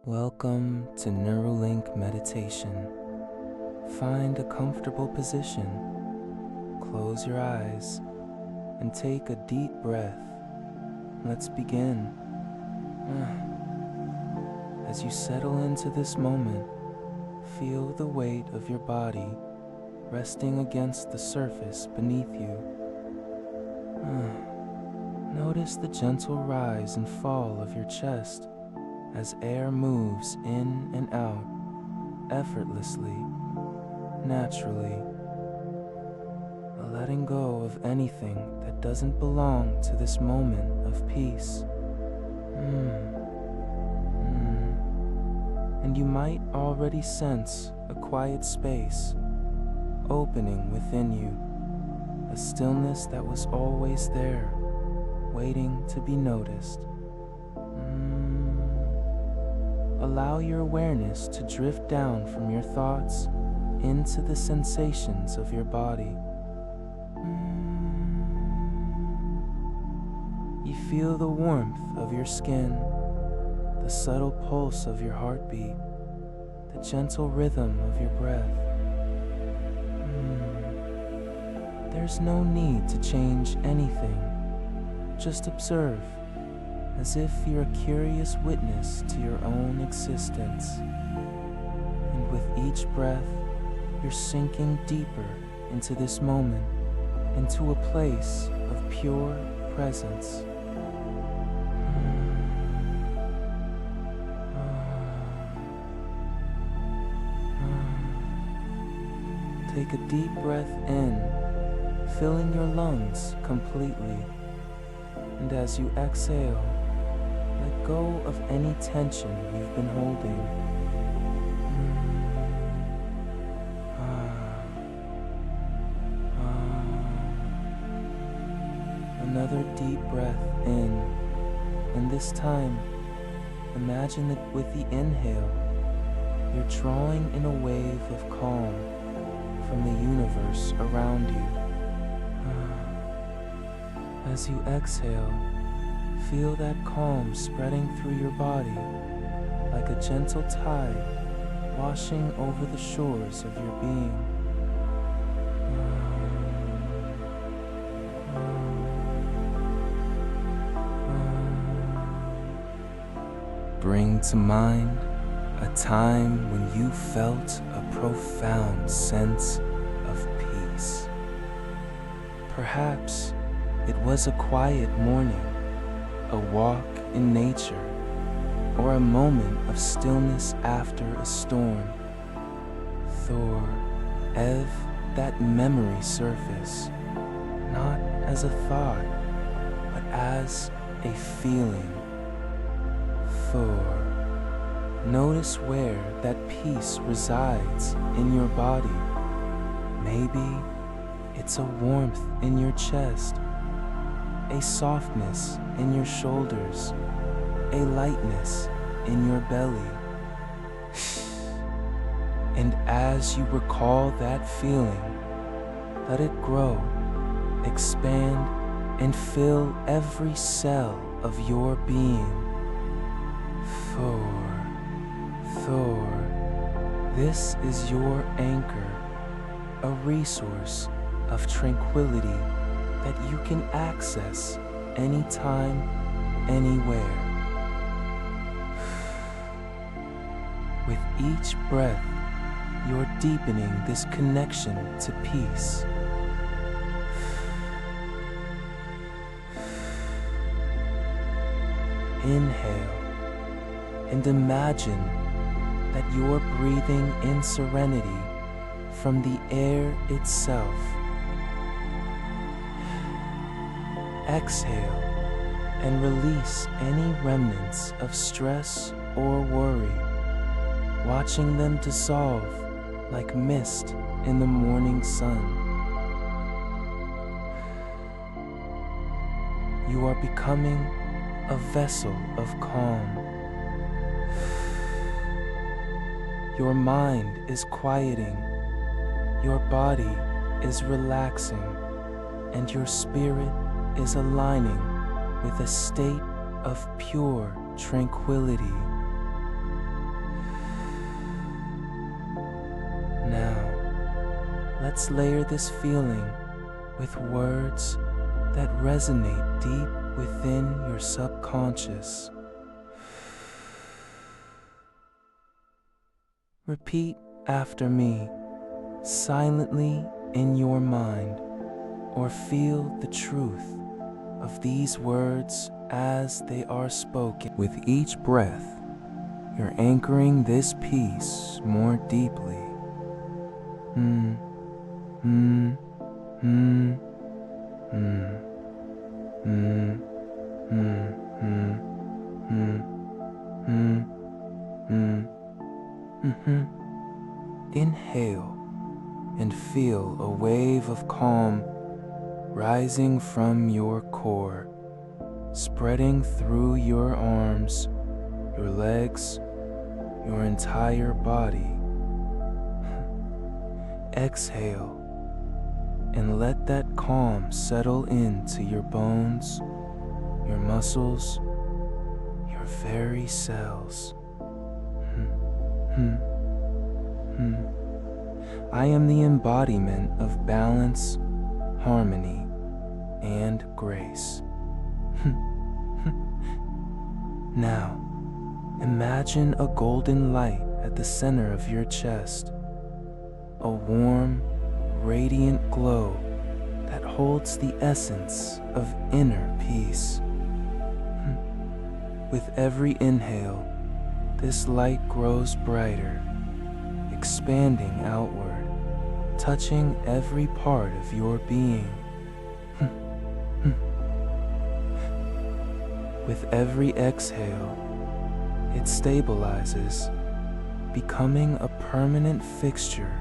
Welcome to Neurolink meditation. Find a comfortable position, close your eyes, and take a deep breath. Let's begin. As you settle into this moment, feel the weight of your body resting against the surface beneath you. Notice the gentle rise and fall of your chest as air moves in and out, effortlessly, naturally, letting go of anything that doesn't belong to this moment of peace. And you might already sense a quiet space opening within you, a stillness that was always there, waiting to be noticed. Allow your awareness to drift down from your thoughts into the sensations of your body. You feel the warmth of your skin, the subtle pulse of your heartbeat, the gentle rhythm of your breath. There's no need to change anything. Just observe, as if you're a curious witness to your own existence. And with each breath, you're sinking deeper into this moment, into a place of pure presence. Take a deep breath in, filling your lungs completely. And as you exhale, let go of any tension you've been holding. Another deep breath in, and this time, imagine that with the inhale, you're drawing in a wave of calm from the universe around you. As you exhale, feel that calm spreading through your body like a gentle tide washing over the shores of your being. Bring to mind a time when you felt a profound sense of peace. Perhaps it was a quiet morning, a walk in nature, or a moment of stillness after a storm. Ev that memory surface, not as a thought, but as a feeling. Notice where that peace resides in your body. Maybe it's a warmth in your chest, a softness in your shoulders, a lightness in your belly. And as you recall that feeling, let it grow, expand, and fill every cell of your being. This is your anchor, a resource of tranquility that you can access anytime, anywhere. With each breath, you're deepening this connection to peace. Inhale and imagine that you're breathing in serenity from the air itself. Exhale and release any remnants of stress or worry, watching them dissolve like mist in the morning sun. You are becoming a vessel of calm. Your mind is quieting, your body is relaxing, and your spirit is aligning with a state of pure tranquility. let's layer this feeling with words that resonate deep within your subconscious. Repeat after me, silently in your mind, or feel the truth of these words as they are spoken. With each breath, you're anchoring this peace more deeply. Inhale and feel a wave of calm rising from your core, spreading through your arms, your legs, your entire body. Exhale and let that calm settle into your bones, your muscles, your very cells. I am the embodiment of balance, harmony, and grace. Now, imagine a golden light at the center of your chest, a warm, radiant glow that holds the essence of inner peace. With every inhale, this light grows brighter, expanding outward, touching every part of your being. With every exhale, it stabilizes, becoming a permanent fixture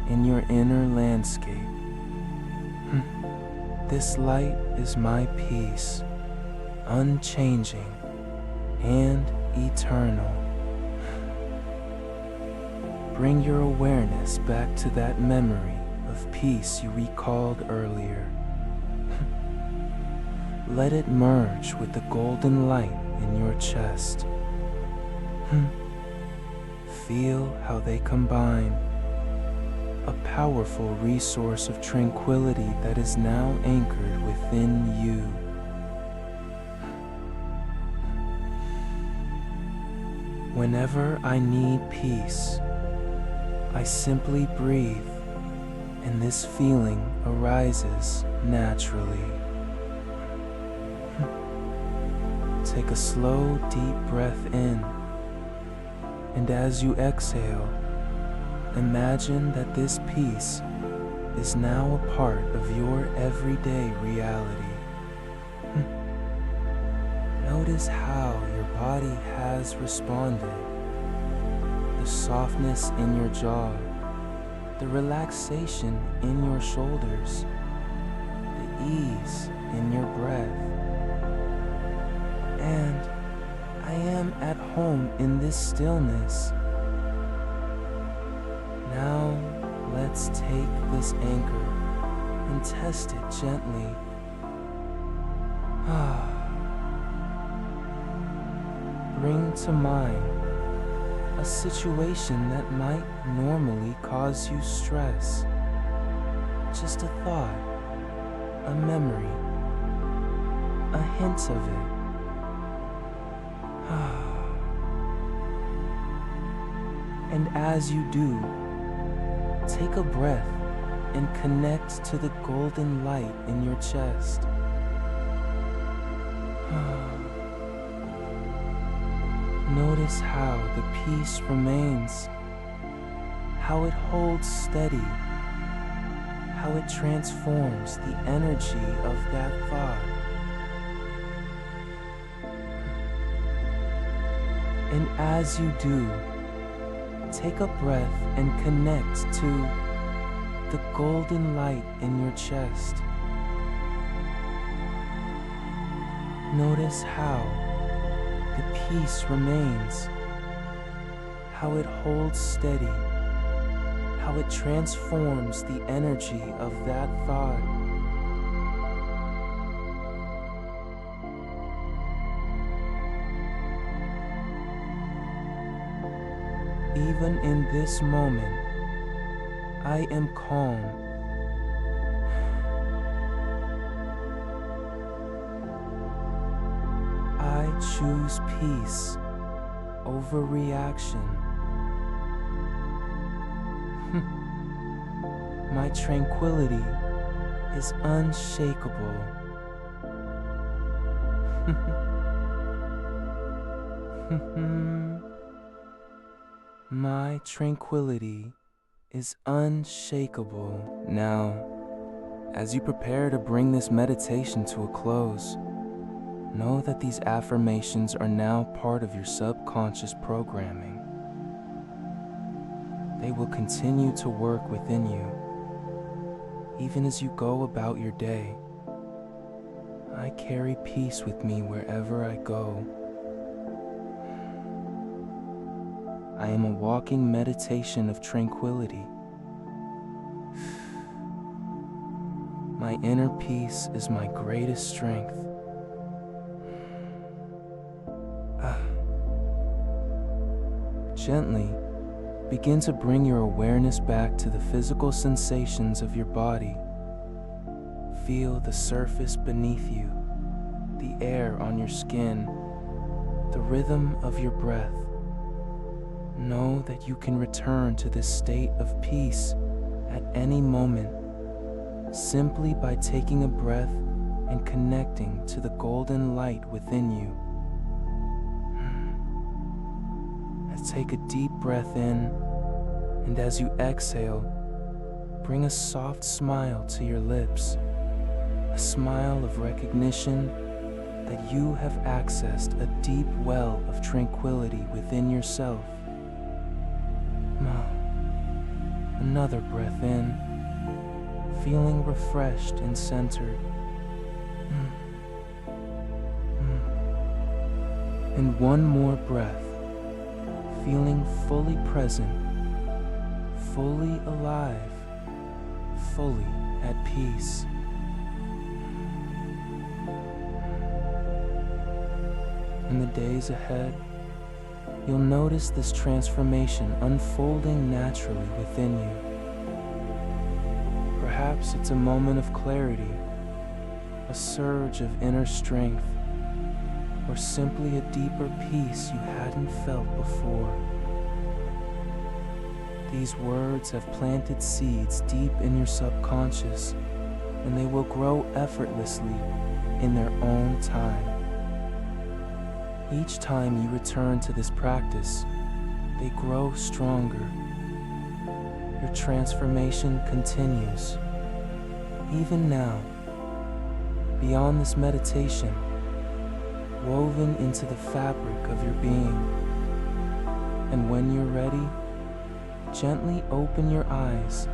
in your inner landscape. This light is my peace, unchanging and eternal. Bring your awareness back to that memory of peace you recalled earlier. Let it merge with the golden light in your chest. Feel how they combine, a powerful resource of tranquility that is now anchored within you. Whenever I need peace, I simply breathe, and this feeling arises naturally. Take a slow, deep breath in, and as you exhale, imagine that this peace is now a part of your everyday reality. Notice how your body has responded. The softness in your jaw, the relaxation in your shoulders, the ease in your breath. And I am at home in this stillness. Now let's take this anchor and test it gently. Bring to mind a situation that might normally cause you stress. Just a thought, a memory, a hint of it. And as you do, take a breath and connect to the golden light in your chest. Notice how the peace remains, how it holds steady, how it transforms the energy of that thought. And as you do, take a breath and connect to the golden light in your chest. Notice how the peace remains, how it holds steady, how it transforms the energy of that thought. Even in this moment, I am calm. I choose peace over reaction. My tranquility is unshakable. My tranquility is unshakable. Now, as you prepare to bring this meditation to a close, know that these affirmations are now part of your subconscious programming. They will continue to work within you, even as you go about your day. I carry peace with me wherever I go. I am a walking meditation of tranquility. My inner peace is my greatest strength. Gently begin to bring your awareness back to the physical sensations of your body. Feel the surface beneath you, the air on your skin, the rhythm of your breath. Know that you can return to this state of peace at any moment, simply by taking a breath and connecting to the golden light within you. Take a deep breath in, and as you exhale, bring a soft smile to your lips, a smile of recognition that you have accessed a deep well of tranquility within yourself. Another breath in, feeling refreshed and centered. And one more breath, feeling fully present, fully alive, fully at peace. In the days ahead, you'll notice this transformation unfolding naturally within you. Perhaps it's a moment of clarity, a surge of inner strength, or simply a deeper peace you hadn't felt before. These words have planted seeds deep in your subconscious, and they will grow effortlessly in their own time. Each time you return to this practice, they grow stronger. Your transformation continues. Even now, beyond this meditation, woven into the fabric of your being. And when you're ready, gently open your eyes